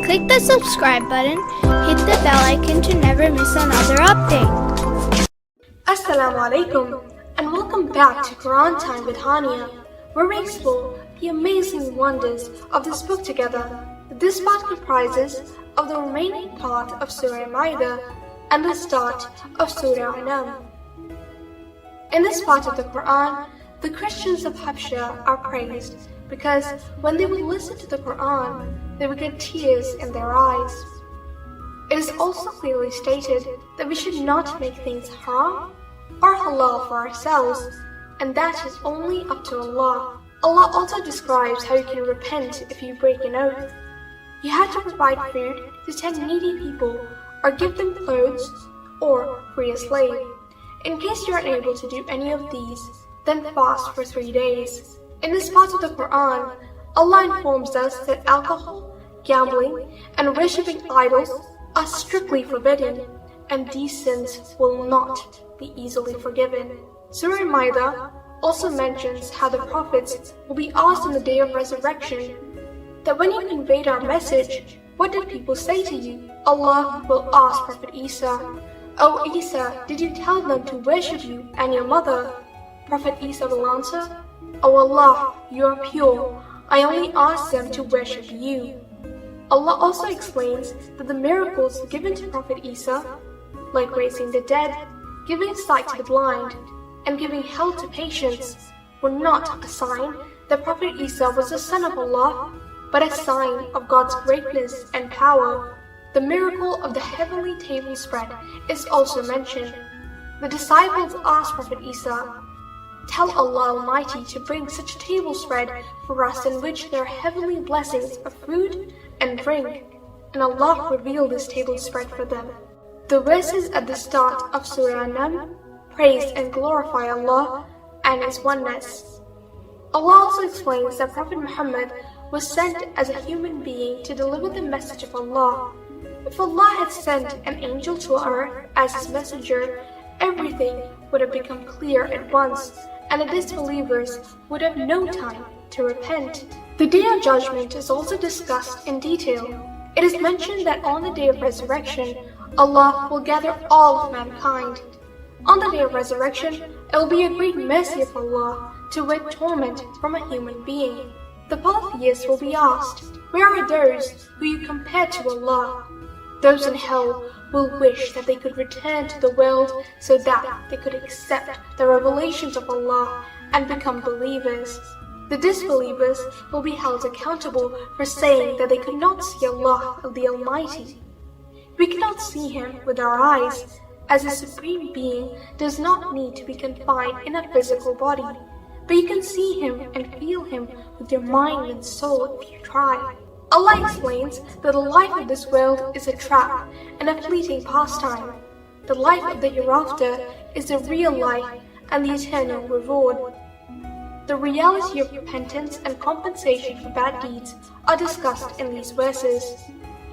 Click the subscribe button, hit the bell icon to never miss another update. Assalamu alaikum and welcome back to Quran Time with Hania, where we explore the amazing wonders of this book together. This part comprises of the remaining part of Surah Maida and the start of Surah Anam. In this part of the Quran, the Christians of Habsha are praised because when they would listen to the Quran, they would get tears in their eyes. It is also clearly stated that we should not make things haram or halal for ourselves, and that is only up to Allah. Allah also describes how you can repent if you break an oath. You have to provide food to 10 needy people, or give them clothes, or free a slave. In case you aren't able to do any of these, then fast for 3 days. In this part of the Quran, Allah informs us that alcohol, gambling, and worshipping idols are strictly forbidden, and these sins will not be easily forgiven. Surah Maida also mentions how the prophets will be asked on the day of resurrection that when you conveyed our message, what did people say to you? Allah will ask Prophet Isa, "O Isa, did you tell them to worship you and your mother?" Prophet Isa will answer, "O Allah, you are pure. I only asked them to worship you." Allah also explains that the miracles given to Prophet Isa, like raising the dead, giving sight to the blind, and giving health to patients, were not a sign that Prophet Isa was the son of Allah, but a sign of God's greatness and power. The miracle of the heavenly table spread is also mentioned. The disciples asked Prophet Isa, "Tell Allah Almighty to bring such a table spread for us in which there are heavenly blessings of food and drink," and Allah revealed this table spread for them. The verses at the start of Surah Anam praise and glorify Allah and His oneness. Allah also explains that Prophet Muhammad was sent as a human being to deliver the message of Allah. If Allah had sent an angel to earth as His messenger, everything would have become clear at once, and the disbelievers would have no time to repent. The Day of Judgment is also discussed in detail. It is mentioned that on the Day of Resurrection, Allah will gather all of mankind. On the Day of Resurrection, it will be a great mercy of Allah to rid torment from a human being. The polytheists will be asked, "Where are those who you compared to Allah?" Those in hell will wish that they could return to the world so that they could accept the revelations of Allah and become believers. The disbelievers will be held accountable for saying that they could not see Allah the Almighty. We cannot see Him with our eyes, as a supreme being does not need to be confined in a physical body, but you can see Him and feel Him with your mind and soul if you try. Allah explains that the life of this world is a trap and a fleeting pastime. The life of the hereafter is the real life and the eternal reward. The reality of repentance and compensation for bad deeds are discussed in these verses.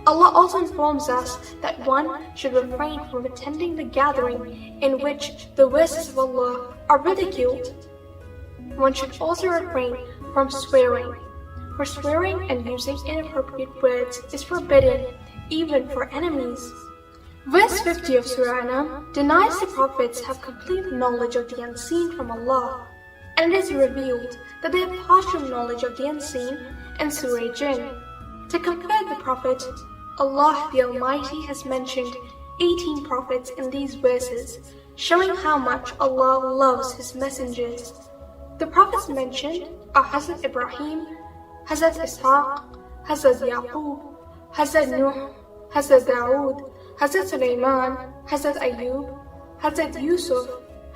Allah also informs us that one should refrain from attending the gathering in which the verses of Allah are ridiculed. One should also refrain from swearing, for swearing and using inappropriate words is forbidden even for enemies. Verse 50 of Surah Anam denies the prophets have complete knowledge of the unseen from Allah, and it is revealed that they have partial knowledge of the unseen in Surah Jinn. To compare the prophet, Allah the Almighty has mentioned 18 prophets in these verses, showing how much Allah loves His messengers. The prophets mentioned are Hazrat Ibrahim, Hazrat Ishaq, Hazrat Yaqub, Hazrat Nuh, Hazrat Dawood, Hazrat Sulaiman, Hazrat Ayub, Hazrat Yusuf,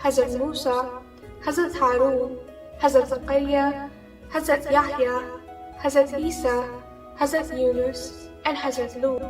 Hazrat Musa, Hazrat Harun, Hazrat Zakaria, Hazrat Yahya, Hazrat Isa, Hazrat Yunus, and Hazrat Lut.